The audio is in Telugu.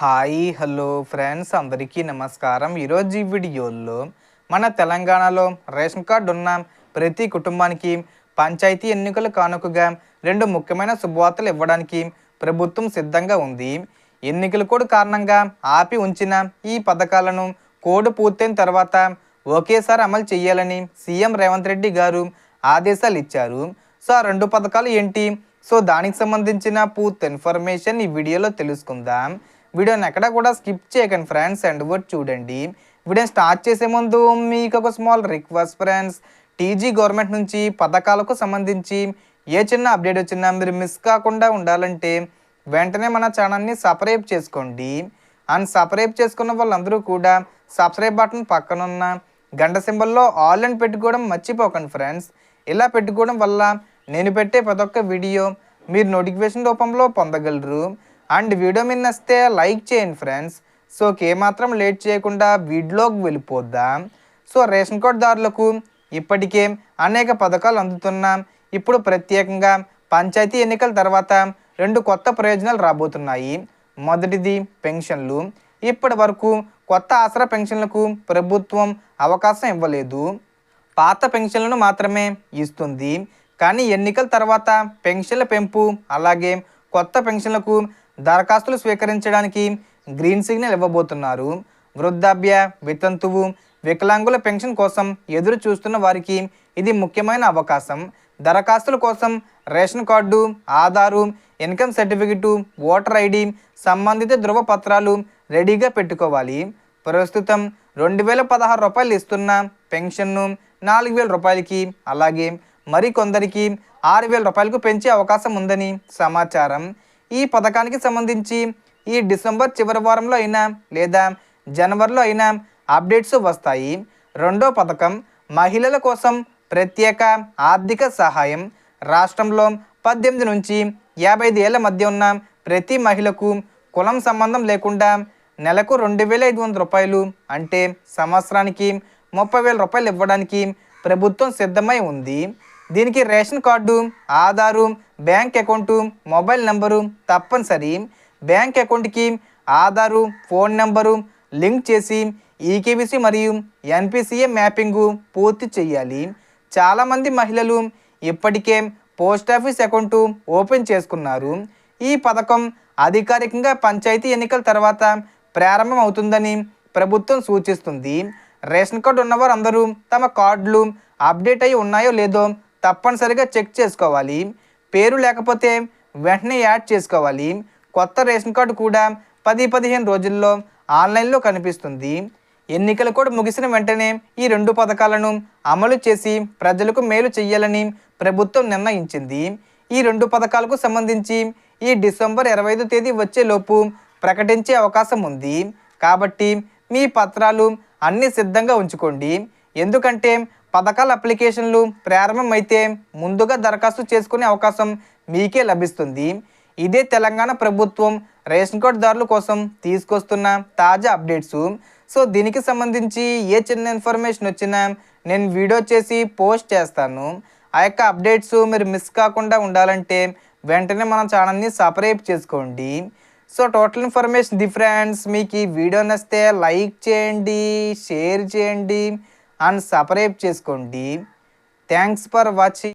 హాయ్ హలో ఫ్రెండ్స్ అందరికీ నమస్కారం. ఈరోజు ఈ వీడియోలో మన తెలంగాణలో రేషన్ కార్డు ఉన్న ప్రతి కుటుంబానికి పంచాయతీ ఎన్నికల కానుకగా రెండు ముఖ్యమైన శుభవార్తలు ఇవ్వడానికి ప్రభుత్వం సిద్ధంగా ఉంది. ఎన్నికల కోడ్ కారణంగా ఆపి ఉంచిన ఈ పథకాలను కోడ్ పూర్తయిన తర్వాత ఒకేసారి అమలు చేయాలని సీఎం రేవంత్ రెడ్డి గారు ఆదేశాలు ఇచ్చారు. సో ఆ రెండు పథకాలు ఏంటి, సో దానికి సంబంధించిన పూర్తి ఇన్ఫర్మేషన్ ఈ వీడియోలో తెలుసుకుందాం. వీడియోని ఎక్కడ కూడా స్కిప్ చేయకండి ఫ్రెండ్స్, అండ్ వర్డ్ చూడండి. వీడియోని స్టార్ట్ చేసే ముందు మీకు ఒక small request friends, TG government నుంచి పథకాలకు సంబంధించి ఏ చిన్న అప్డేట్ వచ్చినా మీరు మిస్ కాకుండా ఉండాలంటే వెంటనే మన ఛానల్ని సబ్స్క్రైబ్ చేసుకోండి. అండ్ సబ్స్క్రైబ్ చేసుకున్న వాళ్ళందరూ కూడా సబ్స్క్రైబ్ బటన్ పక్కనున్న గంట సింబల్లో ఆల్ అని పెట్టుకోవడం మర్చిపోకండి ఫ్రెండ్స్. ఇలా పెట్టుకోవడం వల్ల నేను పెట్టే ప్రతి ఒక్క వీడియో మీరు నోటిఫికేషన్ రూపంలో పొందగలరు. అండ్ వీడియో మీద నచ్చితే లైక్ చేయండి ఫ్రెండ్స్. సో ఏమాత్రం లేట్ చేయకుండా వీడియోకి వెళ్ళిపోద్దాం. సో రేషన్ కార్డు దారులకు ఇప్పటికే అనేక పథకాలు అందుతున్నాం. ఇప్పుడు ప్రత్యేకంగా పంచాయతీ ఎన్నికల తర్వాత రెండు కొత్త ప్రయోజనాలు రాబోతున్నాయి. మొదటిది పెన్షన్లు. ఇప్పటి వరకు కొత్త ఆసరా పెన్షన్లకు ప్రభుత్వం అవకాశం ఇవ్వలేదు, పాత పెన్షన్లను మాత్రమే ఇస్తుంది. కానీ ఎన్నికల తర్వాత పెన్షన్ల పెంపు అలాగే కొత్త పెన్షన్లకు దరఖాస్తులు స్వీకరించడానికి గ్రీన్ సిగ్నల్ ఇవ్వబోతున్నారు. వృద్ధాప్య, వితంతువు, వికలాంగుల పెన్షన్ కోసం ఎదురు చూస్తున్న వారికి ఇది ముఖ్యమైన అవకాశం. దరఖాస్తుల కోసం ration card, Aadhaar, income certificate, voter ID, సంబంధిత ధృవపత్రాలు రెడీగా పెట్టుకోవాలి. ప్రస్తుతం 2016 రూపాయలు ఇస్తున్న పెన్షన్ను 4000 రూపాయలకి అలాగే మరికొందరికి 6000 రూపాయలకు పెంచే అవకాశం ఉందని సమాచారం. ఈ పథకానికి సంబంధించి ఈ డిసెంబర్ చివరి వారంలో అయినా లేదా జనవరిలో అయినా అప్డేట్స్ వస్తాయి. రెండో పథకం మహిళల కోసం ప్రత్యేక ఆర్థిక సహాయం. రాష్ట్రంలో 18 నుంచి 55 ఏళ్ల మధ్య ఉన్న ప్రతి మహిళకు కులం సంబంధం లేకుండా నెలకు 2500 రూపాయలు అంటే సంవత్సరానికి 30,000 రూపాయలు ఇవ్వడానికి ప్రభుత్వం సిద్ధమై ఉంది. దీనికి ration card, Aadhaar, bank account, mobile number తప్పనిసరి. బ్యాంక్ అకౌంట్కి ఆధారు, ఫోన్ నెంబరు లింక్ చేసి ఈకేవీసీ మరియు ఎన్పిసిఏ మ్యాపింగు పూర్తి చేయాలి. చాలామంది మహిళలు ఇప్పటికే పోస్ట్ ఆఫీస్ అకౌంటు ఓపెన్ చేసుకున్నారు. ఈ పథకం అధికారికంగా పంచాయతీ ఎన్నికల తర్వాత ప్రారంభం అవుతుందని ప్రభుత్వం సూచిస్తుంది. రేషన్ కార్డు ఉన్నవారు అందరూ తమ కార్డులు అప్డేట్ అయి ఉన్నాయో లేదో తప్పనిసరిగా చెక్ చేసుకోవాలి. పేరు లేకపోతే వెంటనే యాడ్ చేసుకోవాలి. కొత్త రేషన్ కార్డు కూడా 10-15 రోజుల్లో ఆన్లైన్లో కనిపిస్తుంది. ఎన్నికలు కూడా ముగిసిన వెంటనే ఈ రెండు పథకాలను అమలు చేసి ప్రజలకు మేలు చేయాలని ప్రభుత్వం నిర్ణయించింది. ఈ రెండు పథకాలకు సంబంధించి ఈ డిసెంబర్ 25వ తేదీ వచ్చేలోపు ప్రకటించే అవకాశం ఉంది. కాబట్టి మీ పత్రాలు అన్నీ సిద్ధంగా ఉంచుకోండి. ఎందుకంటే పథకాల అప్లికేషన్లు ప్రారంభమైతే ముందుగా దరఖాస్తు చేసుకునే అవకాశం మీకే లభిస్తుంది. ఇదే తెలంగాణ ప్రభుత్వం రేషన్ కార్డుదారుల కోసం తీసుకొస్తున్న తాజా అప్డేట్స్. సో దీనికి సంబంధించి ఏ చిన్న ఇన్ఫర్మేషన్ వచ్చినా నేను వీడియో చేసి పోస్ట్ చేస్తాను. ఆ యొక్క అప్డేట్స్ మీరు మిస్ కాకుండా ఉండాలంటే వెంటనే మన ఛానల్ని సబ్స్క్రైబ్ చేసుకోండి. So total information the friends. మీకు ఈ వీడియో నచ్చితే లైక్ చేయండి, షేర్ చేయండి అండ్ సబ్స్క్రైబ్ చేసుకోండి. Thanks for watching.